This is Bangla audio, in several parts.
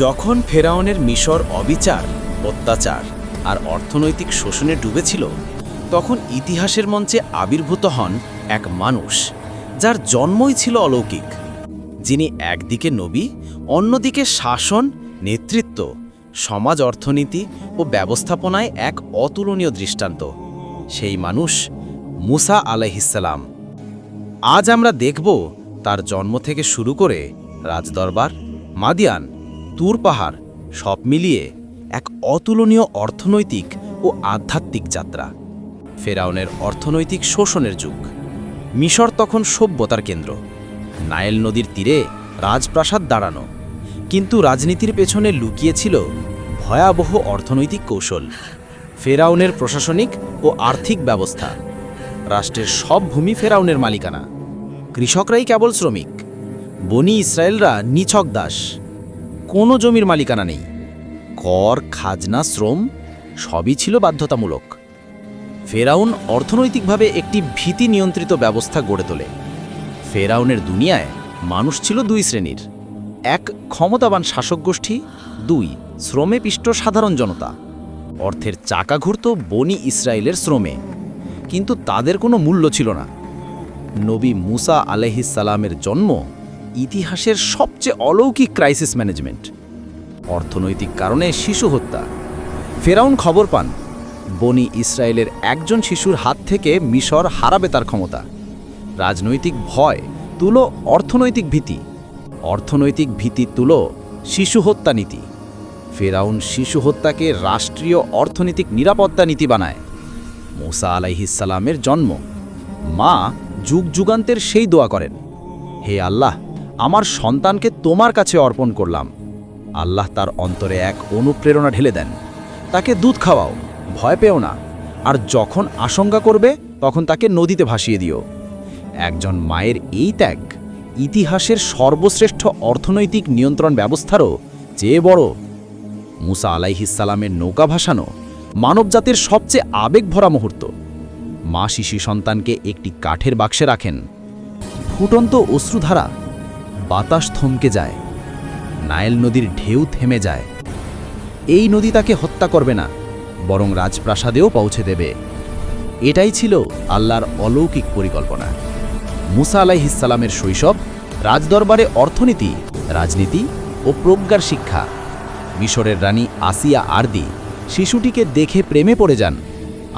যখন ফেরাউনের মিশর অবিচার, অত্যাচার আর অর্থনৈতিক শোষণে ডুবেছিল, তখন ইতিহাসের মঞ্চে আবির্ভূত হন এক মানুষ যার জন্মই ছিল অলৌকিক, যিনি একদিকে নবী, অন্যদিকে শাসন, নেতৃত্ব, সমাজ, অর্থনীতি ও ব্যবস্থাপনায় এক অতুলনীয় দৃষ্টান্ত। সেই মানুষ মুসা আলাইহিসসালাম। আজ আমরা দেখব তার জন্ম থেকে শুরু করে রাজদরবার, মাদিয়ান, তুর পাহাড় সব মিলিয়ে এক অতুলনীয় অর্থনৈতিক ও আধ্যাত্মিক যাত্রা। ফেরাউনের অর্থনৈতিক শোষণের যুগ। মিশর তখন সভ্যতার কেন্দ্র, নাইল নদীর তীরে রাজপ্রাসাদ দাঁড়ানো, কিন্তু রাজনীতির পেছনে লুকিয়েছিল ভয়াবহ অর্থনৈতিক কৌশল। ফেরাউনের প্রশাসনিক ও আর্থিক ব্যবস্থা। রাষ্ট্রের সব ভূমি ফেরাউনের মালিকানা, কৃষকরাই কেবল শ্রমিক, বনি ইসরায়েলরা নিছক দাস। কোনো জমির মালিকানা নেই। কর, খাজনা, শ্রম সবই ছিল বাধ্যতামূলক। ফেরাউন অর্থনৈতিকভাবে একটি ভীতি নিয়ন্ত্রিত ব্যবস্থা গড়ে তোলে। ফেরাউনের দুনিয়ায় মানুষ ছিল দুই শ্রেণীর: এক, ক্ষমতাবান শাসক গোষ্ঠী; দুই, শ্রমে পিষ্ট সাধারণ জনতা। অর্থের চাকা ঘুরত বনি ইসরায়েলের শ্রমে, কিন্তু তাদের কোনো মূল্য ছিল না। নবী মুসা আলাইহিসসালামের জন্ম ইতিহাসের সবচেয়ে অলৌকিক ক্রাইসিস ম্যানেজমেন্ট। অর্থনৈতিক কারণে শিশু হত্যা। ফেরাউন খবর পান বনি ইসরায়েলের একজন শিশুর হাত থেকে মিশর হারাবে তার ক্ষমতা। রাজনৈতিক ভয় তুলো অর্থনৈতিক ভীতি, অর্থনৈতিক ভীতি তুলো শিশু হত্যা নীতি। ফেরাউন শিশু হত্যাকে রাষ্ট্রীয় অর্থনৈতিক নিরাপত্তা নীতি বানায়। মুসা আলাইহিসসালামের জন্ম। মা যুগ যুগান্তের সেই দোয়া করেন, হে আল্লাহ, আমার সন্তানকে তোমার কাছে অর্পণ করলাম। আল্লাহ তার অন্তরে এক অনুপ্রেরণা ঢেলে দেন, তাকে দুধ খাওয়াও, ভয় পেও না, আর যখন আশঙ্কা করবে তখন তাকে নদীতে ভাসিয়ে দিও। একজন মায়ের এই ত্যাগ ইতিহাসের সর্বশ্রেষ্ঠ অর্থনৈতিক নিয়ন্ত্রণ ব্যবস্থারও চেয়ে বড়। মুসা আলাইহিসসালামের নৌকা ভাসানো মানবজাতির সবচেয়ে আবেগভরা মুহূর্ত। মা শিশু সন্তানকে একটি কাঠের বাক্সে রাখেন। ফুটন্ত অশ্রুধারা, বাতাস থমকে যায়, নাইল নদীর ঢেউ থেমে যায়। এই নদী তাকে হত্যা করবে না, বরং রাজপ্রাসাদেও পৌঁছে দেবে। এটাই ছিল আল্লাহর অলৌকিক পরিকল্পনা। মুসা আলাইহিসসালামের শৈশব, রাজদরবারে অর্থনীতি, রাজনীতি ও প্রজ্ঞার শিক্ষা। মিশরের রানী আসিয়া আরদি শিশুটিকে দেখে প্রেমে পড়ে যান।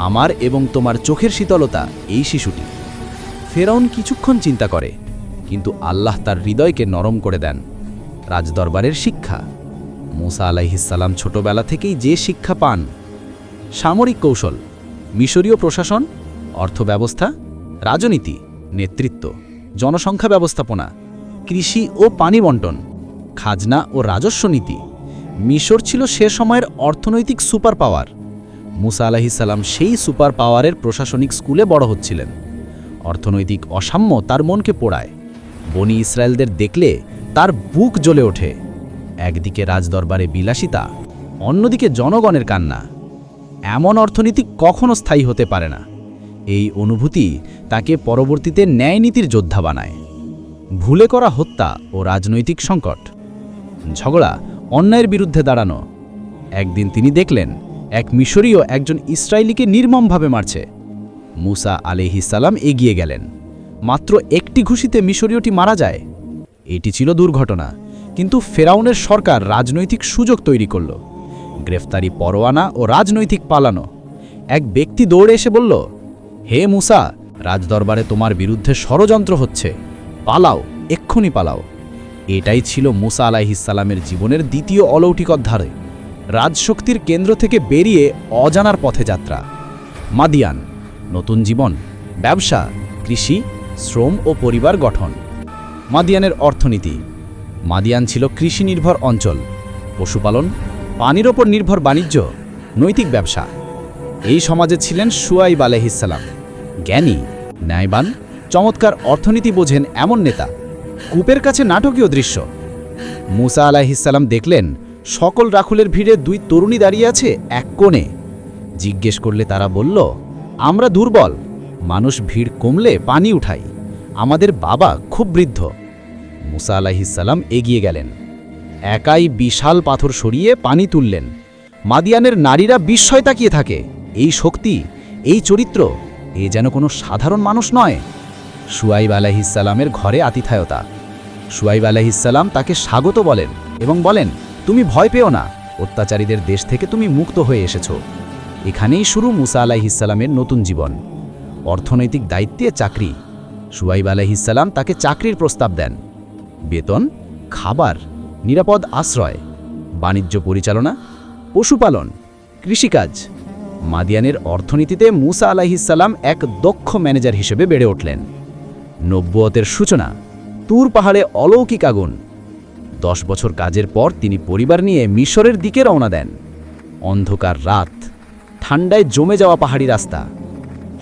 আমার এবং তোমার চোখের শীতলতা এই শিশুটি। ফেরাউন কিছুক্ষণ চিন্তা করে, কিন্তু আল্লাহ তার হৃদয়কে নরম করে দেন। রাজদরবারের শিক্ষা। মুসা আলাইহিসসালাম ছোটবেলা থেকেই যে শিক্ষা পান: সামরিক কৌশল, মিশরীয় প্রশাসন, অর্থব্যবস্থা, রাজনীতি, নেতৃত্ব, জনসংখ্যা ব্যবস্থাপনা, কৃষি ও পানি বণ্টন, খাজনা ও রাজস্ব নীতি। মিশর ছিল সে সময়ের অর্থনৈতিক সুপার পাওয়ার। মুসা আলাইহিসসালাম সেই সুপার পাওয়ারের প্রশাসনিক স্কুলে বড় হচ্ছিলেন। অর্থনৈতিক অসাম্য তার মনকে পোড়ায়। বনি ইসরায়েলদের দেখলে তার বুক জ্বলে ওঠে। একদিকে রাজদরবারে বিলাসিতা, অন্যদিকে জনগণের কান্না। এমন অর্থনীতি কখনো স্থায়ী হতে পারে না। এই অনুভূতি তাকে পরবর্তীতে ন্যায়নীতির যোদ্ধা বানায়। ভুলে করা হত্যা ও রাজনৈতিক সংকট। ঝগড়া, অন্যায়ের বিরুদ্ধে দাঁড়ানো। একদিন তিনি দেখলেন এক মিশরীয় একজন ইসরায়েলিকে নির্মমভাবে মারছে। মুসা আলাইহিসসালাম এগিয়ে গেলেন। মাত্র একটি ঘুষিতে মিশরীয়টি মারা যায়। এটি ছিল দুর্ঘটনা, কিন্তু ফেরাউনের সরকার রাজনৈতিক সুযোগ তৈরি করল। গ্রেফতারি পরোয়ানা ও রাজনৈতিক পালানো। এক ব্যক্তি দৌড়ে এসে বলল, হে মুসা, রাজদরবারে তোমার বিরুদ্ধে ষড়যন্ত্র হচ্ছে, পালাও, এক্ষুনি পালাও। এটাই ছিল মুসা আলাইহিসসালামের জীবনের দ্বিতীয় অলৌকিক অধ্যায়। রাজশক্তির কেন্দ্র থেকে বেরিয়ে অজানার পথে যাত্রা। মাদিয়ান, নতুন জীবন, ব্যবসা, কৃষি, শ্রম ও পরিবার গঠন। মাদিয়ানের অর্থনীতি। মাদিয়ান ছিল কৃষি নির্ভর অঞ্চল, পশুপালন, পানির ওপর নির্ভর বাণিজ্য, নৈতিক ব্যবসা। এই সমাজে ছিলেন শুআইব আলাইহিসসালাম, জ্ঞানী, ন্যায়বান, চমৎকার অর্থনীতি বোঝেন এমন নেতা। কূপের কাছে নাটকীয় দৃশ্য। মুসা আলাইহিসসালাম দেখলেন সকল রাখুলের ভিড়ে দুই তরুণী দাঁড়িয়ে আছে এক কোণে। জিজ্ঞেস করলে তারা বলল, আমরা দুর্বল, মানুষ ভিড় কমলে পানি উঠাই, আমাদের বাবা খুব বৃদ্ধ। মুসা আলাইহিসসালাম এগিয়ে গেলেন। একাই বিশাল পাথর সরিয়ে পানি তুললেন। মাদিয়ানের নারীরা বিস্ময় তাকিয়ে থাকে। এই শক্তি, এই চরিত্র, এ যেন কোনো সাধারণ মানুষ নয়। শুয়াইব আলাইহিসসালামের ঘরে আতিথেয়তা। শুয়াইব আলাইহিসসালাম তাকে স্বাগত বলেন এবং বলেন, তুমি ভয় পেও না, অত্যাচারীদের দেশ থেকে তুমি মুক্ত হয়ে এসেছো। এখানেই শুরু মুসা আলাইহিসসালামের নতুন জীবন। অর্থনৈতিক দায়িত্বে চাকরি। শুয়াইব আলাইহিসসালাম তাকে চাকরির প্রস্তাব দেন। বেতন, খাবার, নিরাপদ আশ্রয়, বাণিজ্য পরিচালনা, পশুপালন, কৃষিকাজ। মাদিয়ানের অর্থনীতিতে মুসা আলাইহিসসালাম এক দক্ষ ম্যানেজার হিসেবে বেড়ে উঠলেন। নব্বতের সূচনা, তুর পাহাড়ে অলৌকিক আগুন। 10 বছর কাজের পর তিনি পরিবার নিয়ে মিশরের দিকে রওনা দেন। অন্ধকার রাত, ঠান্ডায় জমে যাওয়া পাহাড়ি রাস্তা।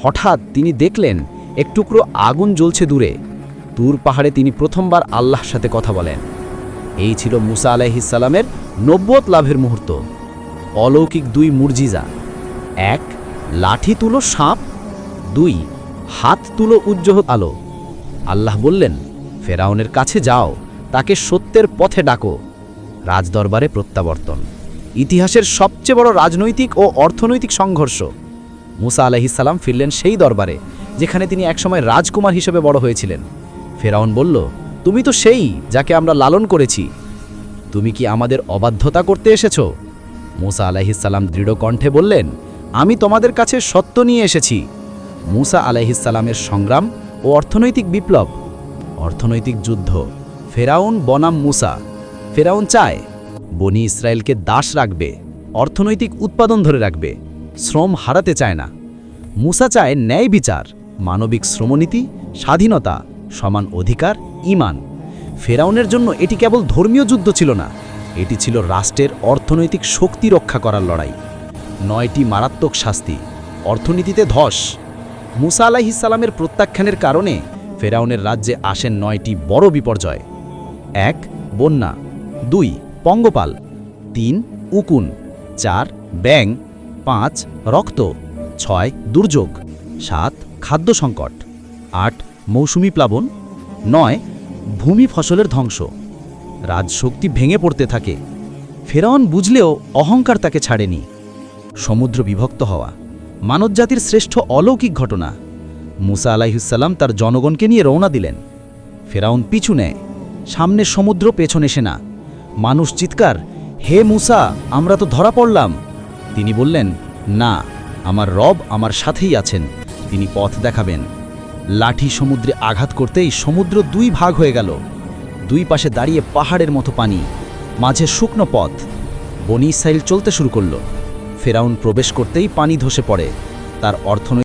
হঠাৎ তিনি দেখলেন এক টুকরো আগুন জ্বলছে দূরে। তুর পাহাড়ে তিনি প্রথমবার আল্লাহর সাথে কথা বলেন। এই ছিল মুসা আলাইহিসসালামের নব্বত লাভের মুহূর্ত। অলৌকিক 2 মুরজিজা। 1, লাঠি তুলো সাপ। 2, হাত তুলো উজ্জ্বল আলো। আল্লাহ বললেন, ফেরাউনের কাছে যাও, তাকে সত্যের পথে ডাকো। রাজদরবারে প্রত্যাবর্তন। ইতিহাসের সবচেয়ে বড় রাজনৈতিক ও অর্থনৈতিক সংঘর্ষ। মুসা আলাইহিসসালাম ফিরলেন সেই দরবারে যেখানে তিনি একসময় রাজকুমার হিসেবে বড় হয়েছিলেন। ফেরাউন বলল, তুমি তো সেই যাকে আমরা লালন করেছি। তুমি কি আমাদের অবাধ্যতা করতে এসেছো? মুসা আলাইহিসসালাম দৃঢ় কণ্ঠে বললেন, আমি তোমাদের কাছে সত্য নিয়ে এসেছি। মুসা আলাইহিসসালামের সংগ্রাম ও অর্থনৈতিক বিপ্লব। অর্থনৈতিক যুদ্ধ। ফেরাউন বনাম মুসা। ফেরাউন চায় বনি ইসরায়েলকে দাস রাখবে, অর্থনৈতিক উৎপাদন ধরে রাখবে, শ্রম হারাতে চায় না। মুসা চায় ন্যায় বিচার, মানবিক শ্রমনীতি, স্বাধীনতা, সমান অধিকার, ঈমান। ফেরাউনের জন্য এটি কেবল ধর্মীয় যুদ্ধ ছিল না, এটি ছিল রাষ্ট্রের অর্থনৈতিক শক্তি রক্ষা করার লড়াই। 9টি মারাত্মক শাস্তি। অর্থনীতিতে ধস। মুসা আলাইহিসসালামের প্রত্যাখ্যানের কারণে ফেরাউনের রাজ্যে আসেন 9টি বড় বিপর্যয়। 1, বন্যা। 2, পঙ্গপাল। 3, উকুন। 4, ব্যাং। 5, রক্ত। 6, দুর্যোগ। 7, খাদ্য সংকট। 8, মৌসুমি প্লাবন। 9, ভূমি ফসলের ধ্বংস। রাজশক্তি ভেঙে পড়তে থাকে। ফেরাউন বুঝলেও অহংকার তাকে ছাড়েনি। সমুদ্র বিভক্ত হওয়া। মানবজাতির শ্রেষ্ঠ অলৌকিক ঘটনা। মুসা আলাইহিসসালাম তার জনগণকে নিয়ে রওনা দিলেন। ফেরাউন পিছু নেয়। সামনে সমুদ্র, পেছনে সেনা। মানুষ চিৎকার, হে মুসা, আমরা তো ধরা পড়লাম। তিনি বললেন, না, আমার রব আমার সাথেই আছেন, তিনি পথ দেখাবেন। লাঠি সমুদ্রে আঘাত করতেই সমুদ্র 2 ভাগ হয়ে গেল। 2 পাশে দাঁড়িয়ে পাহাড়ের মতো পানি, মাঝে শুকনো পথ। বনি ইসরাইল চলতে শুরু করল। ফেরাউন প্রবেশ করতেই পানি ধসে পড়ে। তার অর্থনৈতিক